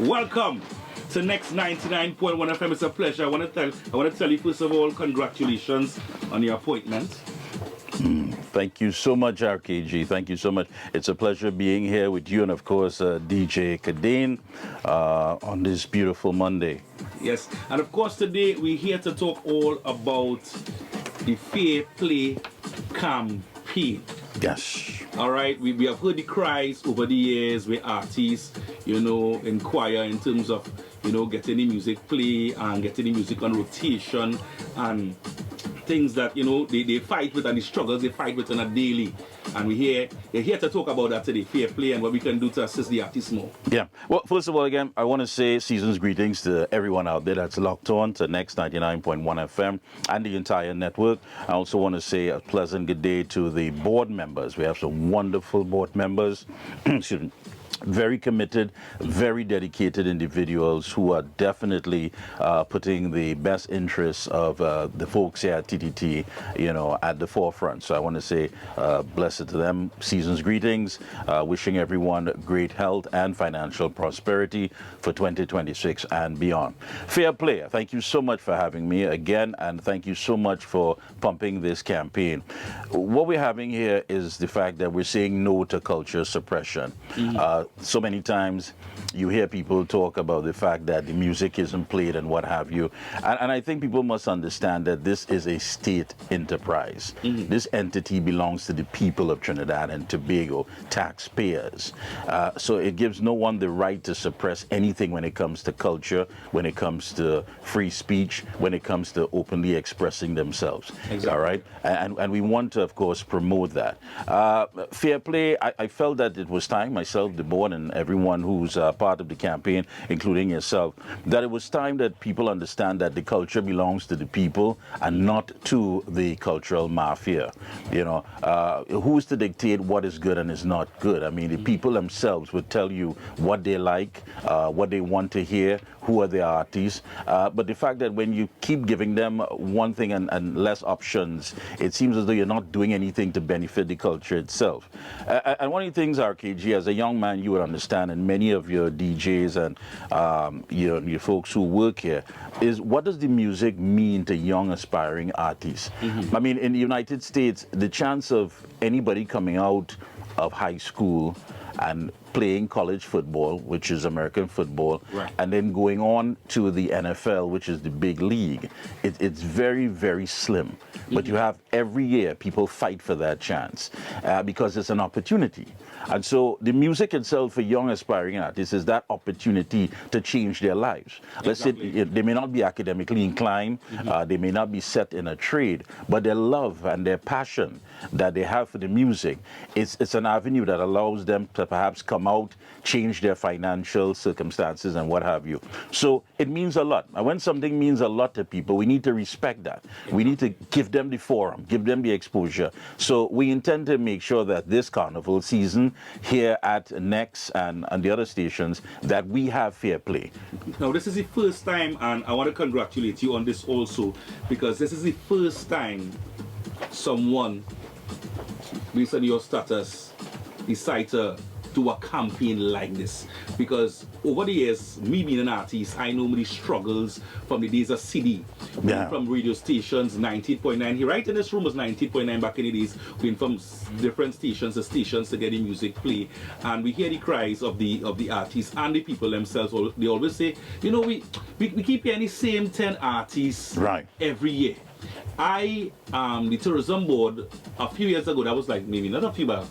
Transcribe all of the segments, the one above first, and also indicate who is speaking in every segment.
Speaker 1: Welcome to Next 99.1 FM. It's a pleasure. I want to tell you first of all, congratulations on your appointment.
Speaker 2: Thank you so much, RKG. Thank you so much. It's a pleasure being here with you and, of course, DJ Kadeen on this beautiful Monday.
Speaker 1: Yes, and of course today we're here to talk all about the Fair Play campaign.
Speaker 2: Yes.
Speaker 1: All right, we have heard the cries over the years where artists, inquire in terms of, getting the music play and getting the music on rotation and things that, they fight with and the struggles they fight with on a daily. And we're here to talk about that today, fair play and what we can do to assist the artists more.
Speaker 2: Yeah. Well, first of all, again, I want to say season's greetings to everyone out there that's locked on to Next 99.1 FM and the entire network. I also want to say a pleasant good day to the board members. We have some wonderful board members. Excuse me. Very committed, very dedicated individuals who are definitely putting the best interests of the folks here at TTT, at the forefront. So I want to say blessed to them, season's greetings, wishing everyone great health and financial prosperity for 2026 and beyond. Fair Play, thank you so much for having me again, and thank you so much for pumping this campaign. What we're having here is the fact that we're saying no to culture suppression. So many times you hear people talk about the fact that the music isn't played and what have you. And I think people must understand that this is a state enterprise. This entity belongs to the people of Trinidad and Tobago, taxpayers. So it gives no one the right to suppress anything when it comes to culture, when it comes to free speech, when it comes to openly expressing themselves.
Speaker 1: Exactly.
Speaker 2: All right? And we want to, of course, promote that. Fair Play, I felt that it was time, myself, the board, and everyone who's part of the campaign, including yourself, that it was time that people understand that the culture belongs to the people and not to the cultural mafia. Who's to dictate what is good and is not good? I mean, the people themselves would tell you what they like, what they want to hear, who are the artists. But the fact that when you keep giving them one thing and less options, it seems as though you're not doing anything to benefit the culture itself. And one of the things, RKG, as a young man, you would understand, and many of your DJs and your folks who work here, is what does the music mean to young aspiring artists? I mean, in the United States, the chance of anybody coming out of high school and playing college football, which is American football,
Speaker 1: right,
Speaker 2: and then going on to the NFL, which is the big league, it's very, very slim. But you have every year people fight for that chance because it's an opportunity. And so the music itself for young aspiring artists is that opportunity to change their lives. Let's say they may not be academically inclined, they may not be set in a trade, but their love and their passion that they have for the music, it's an avenue that allows them to perhaps come out, change their financial circumstances and what have you. So it means a lot. And when something means a lot to people, we need to respect that. We need to give them the forum, give them the exposure. So we intend to make sure that this carnival season here at Next and the other stations, that we have fair play.
Speaker 1: Now this is the first time, and I want to congratulate you on this also, because this is the first time someone, based on your status, decided to do a campaign like this. Because over the years, me being an artist, I know the struggles from the days of CD, from radio stations, 90.9. Here, right in this room was 90.9 back in the days. We went from different stations to get the music play, and we hear the cries of the artists and the people themselves. They always say, we keep hearing the same 10 artists every year. The tourism board a few years ago, that was like maybe not a few, but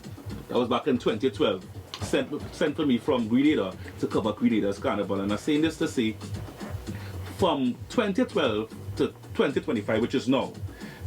Speaker 1: that was back in 2012, sent for me from Grenada to cover Grenada's Carnival. And I'm saying this to say, from 2012 to 2025, which is now,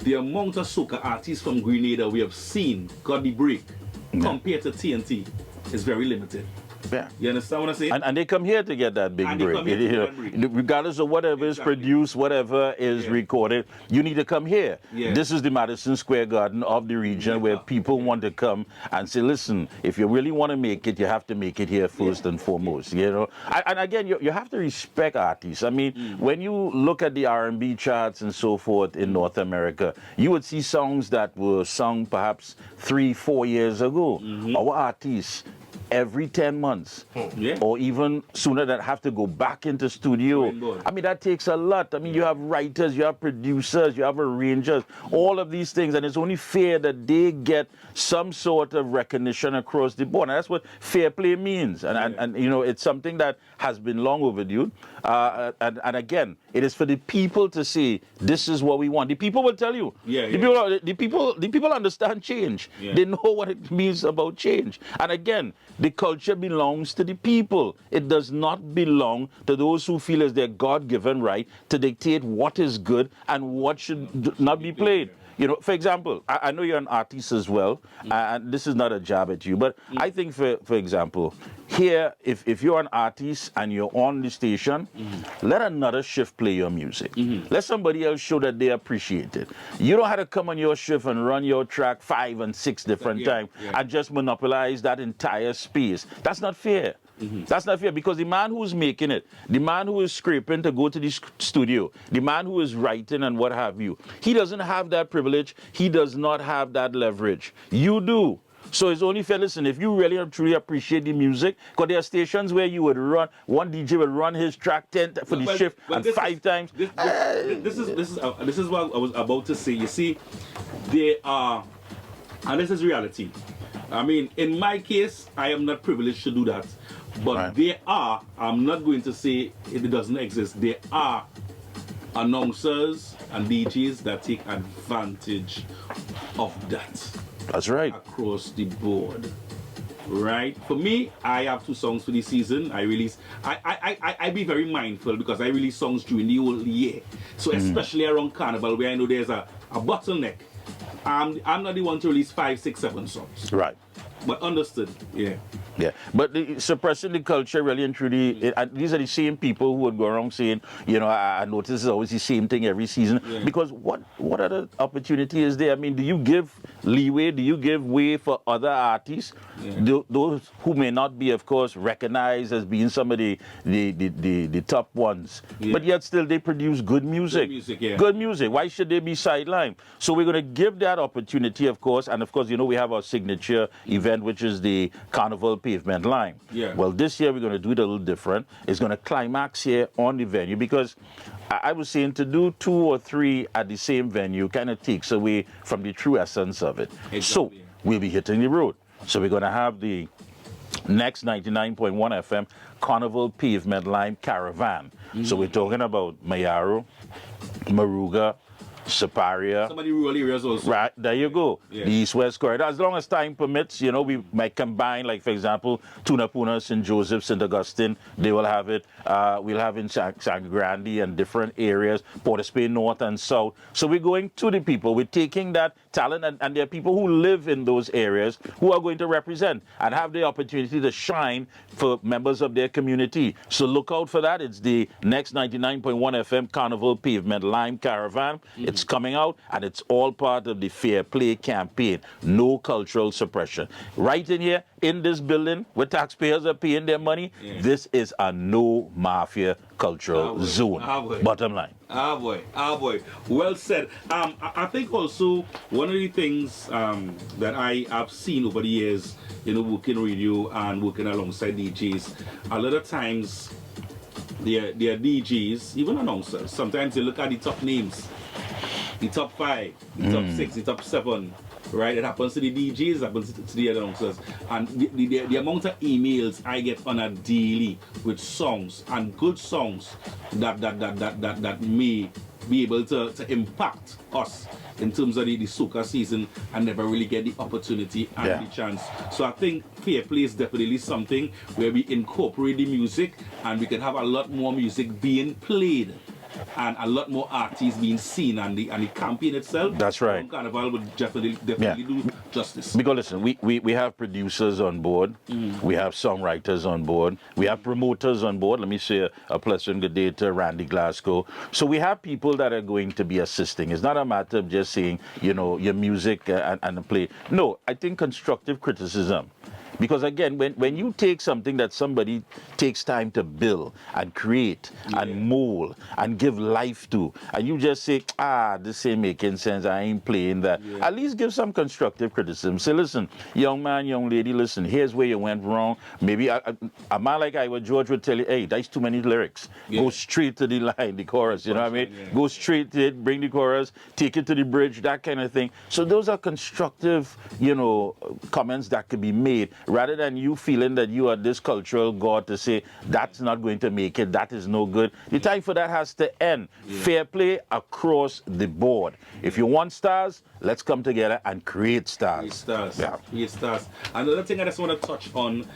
Speaker 1: the amount of soca artists from Grenada we have seen got the break compared to T&T is very limited.
Speaker 2: Yeah.
Speaker 1: You understand what I'm saying?
Speaker 2: And they come here to get that big break. Regardless of whatever is produced, whatever is recorded, you need to come here. This is the Madison Square Garden of the region where people want to come and say, listen, if you really want to make it, you have to make it here first and foremost. And again, you have to respect artists. I mean, when you look at the R&B charts and so forth in North America, you would see songs that were sung perhaps 3-4 years ago. Our artists every 10 months
Speaker 1: Yeah.
Speaker 2: or even sooner that have to go back into studio.
Speaker 1: Rainbow.
Speaker 2: I mean, that takes a lot. I mean, you have writers, you have producers, you have arrangers, all of these things, and it's only fair that they get some sort of recognition across the board. And that's what fair play means. And you know, it's something that has been long overdue. And again, it is for the people to say, this is what we want. The people will tell you. The people understand change. They know what it means about change. And again, the culture belongs to the people. It does not belong to those who feel it's their God-given right to dictate what is good and what should not be played. You know, for example, I know you're an artist as well, and this is not a jab at you, but I think, for example, here, if you're an artist and you're on the station, let another shift play your music. Let somebody else show that they appreciate it. You don't have to come on your shift and run your track 5 and 6 different times and just monopolize that entire space. That's not fair. That's not fair, because the man who's making it, the man who is scraping to go to the studio, the man who is writing and what have you, he doesn't have that privilege. He does not have that leverage. You do. So it's only fair. Listen, if you really and truly appreciate the music, because there are stations where you would run, one DJ would run his track 10 for the shift and 5 times.
Speaker 1: This is what I was about to say. You see, there are, and this is reality. I mean, in my case, I am not privileged to do that. But there are, I'm not going to say it doesn't exist, there are announcers and DJs that take advantage of that.
Speaker 2: That's right.
Speaker 1: Across the board. Right? For me, I have 2 songs for the season. I release, I be very mindful because I release songs during the whole year. So especially around Carnival, where I know there's a bottleneck. I'm not the one to release 5, 6, 7 songs.
Speaker 2: Right.
Speaker 1: But understood, yeah.
Speaker 2: Yeah, but suppressing the culture really and truly, these are the same people who would go around saying, you know, I notice it's always the same thing every season. Because what other opportunity is there? I mean, do you give leeway? Do you give way for other artists? Those who may not be, of course, recognized as being some of the top ones. But yet still they produce good music. Good music. Why should they be sidelined? So we're going to give that opportunity, of course. And of course, you know, we have our signature event, which is the Carnival pavement line. Well, this year we're going to do it a little different. It's going to climax here on the venue, because I was saying to do 2 or 3 at the same venue kind of takes away from the true essence of it. So we'll be hitting the road. So we're going to have the next 99.1 FM Carnival pavement line caravan. So we're talking about Mayaro, Maruga, Siparia.
Speaker 1: Some of the rural areas also.
Speaker 2: Right, there you go. The East-West corridor. As long as time permits, you know, we might combine, like, for example, Tunapuna, St. Joseph, St. Augustine, they will have it. We'll have in San Grande and different areas, Port of Spain, North and South. So we're going to the people. We're taking that talent, and there are people who live in those areas who are going to represent and have the opportunity to shine for members of their community. So look out for that. It's the next 99.1 FM Carnival Pavement Lime Caravan. It's coming out, and it's all part of the Fair Play campaign. No cultural suppression. Right in here, in this building, where taxpayers are paying their money, this is a no mafia cultural zone. Bottom line.
Speaker 1: Boy. Well said. I think also one of the things that I have seen over the years, you know, working radio and working alongside DJs, a lot of times they are DJs, even announcers, sometimes they look at the top names, the top 5, the top 6, the top 7. Right, it happens to the DJs, it happens to the announcers, and the amount of emails I get on a daily with songs and good songs that may be able to impact us in terms of the soca season and never really get the opportunity and the chance. So I think Fair Play is definitely something where we incorporate the music and we can have a lot more music being played and a lot more artists being seen, and the campaign itself.
Speaker 2: That's right.
Speaker 1: Carnival would definitely do justice.
Speaker 2: Because listen, we have producers on board, we have songwriters on board, we have promoters on board. Let me say a pleasant good day to Randy Glasgow. So we have people that are going to be assisting. It's not a matter of just saying, you know, your music and play. No, I think constructive criticism Because again, when you take something that somebody takes time to build and create and mold and give life to, and you just say, this ain't making sense, I ain't playing that, at least give some constructive criticism. Say, listen, young man, young lady, listen, here's where you went wrong. Maybe a man like George would tell you, hey, that's too many lyrics. Go straight to the line, the chorus, you know what I mean? Go straight to it, bring the chorus, take it to the bridge, that kind of thing. So those are constructive, you know, comments that could be made, rather than you feeling that you are this cultural god to say, that's not going to make it, that is no good. The time for that has to end. Fair play across the board. If you want stars, let's come together and create stars.
Speaker 1: Create stars. Yeah. Create stars. Another thing I just want to touch on,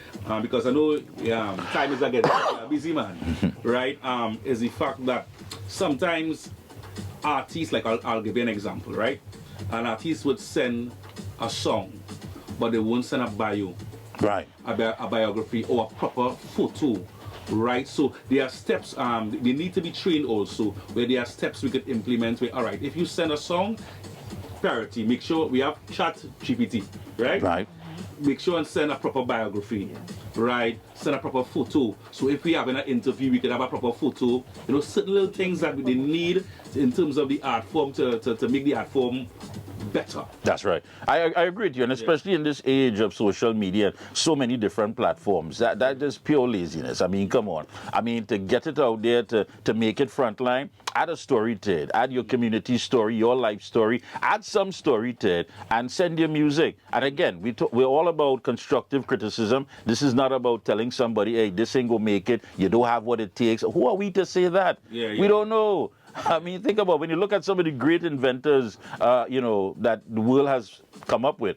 Speaker 1: because I know time is again busy, man, right? Is the fact that sometimes artists, like I'll give you an example, right? An artist would send a song, but they won't send a bio,
Speaker 2: right?
Speaker 1: A biography or a proper photo, right? So there are steps. They need to be trained also, where there are steps we could implement. Where, all right, if you send a song, priority, make sure we have chat GPT, right?
Speaker 2: Right.
Speaker 1: Make sure and send a proper biography, right? Send a proper photo. So if we have an interview, we can have a proper photo. You know, certain little things that they need in terms of the art form to make the art form better.
Speaker 2: That's right. I agree with you, and especially in this age of social media, so many different platforms, that is pure laziness. I mean, come on. I mean, to get it out there, to make it frontline, add a story to it, add your community story, your life story, add some story to it, and send your music. And again, we're all about constructive criticism. This is not about telling somebody, hey, this ain't gonna make it, you don't have what it takes. Who are we to say that? We don't know. I mean, think about when you look at some of the great inventors, you know, that the world has come up with.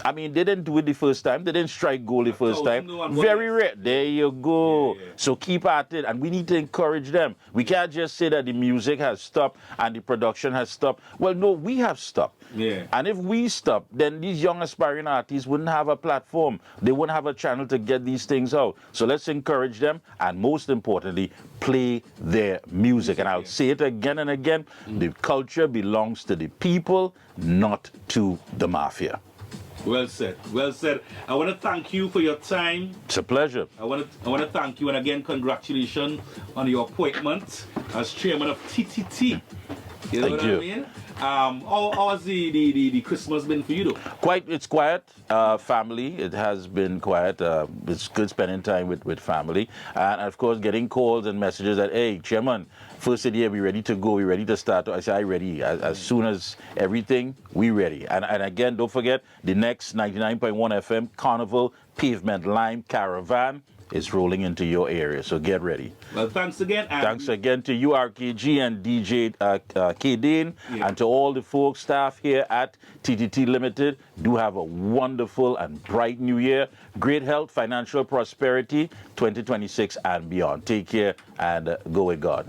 Speaker 2: I mean, they didn't do it the first time. They didn't strike gold the first time. Very rare. There you go. So keep at it, and we need to encourage them. We can't just say that the music has stopped and the production has stopped. Well, no, we have stopped. And if we stop, then these young aspiring artists wouldn't have a platform. They wouldn't have a channel to get these things out. So let's encourage them, and most importantly, play their music. And I'll say it again and again, the culture belongs to the people, not to the mafia.
Speaker 1: Well said. Well said. I want to thank you for your time.
Speaker 2: It's a pleasure.
Speaker 1: I want to thank you, and again, congratulations on your appointment as chairman of TTT. You know what I mean? How has the Christmas been for you, though?
Speaker 2: It's quiet. Family, it has been quiet. It's good spending time with family. And of course, getting calls and messages that, hey, chairman, first of the year, we ready to go, we ready to start. I say, I ready. As soon as everything, we ready. And again, don't forget, the next 99.1 FM Carnival Pavement Lime Caravan is rolling into your area, so get ready.
Speaker 1: Well, thanks again.
Speaker 2: Thanks again to you, RKG, and DJ K-Dane, and to all the folks, staff here at TTT Limited. Do have a wonderful and bright new year. Great health, financial prosperity, 2026 and beyond. Take care and go with God.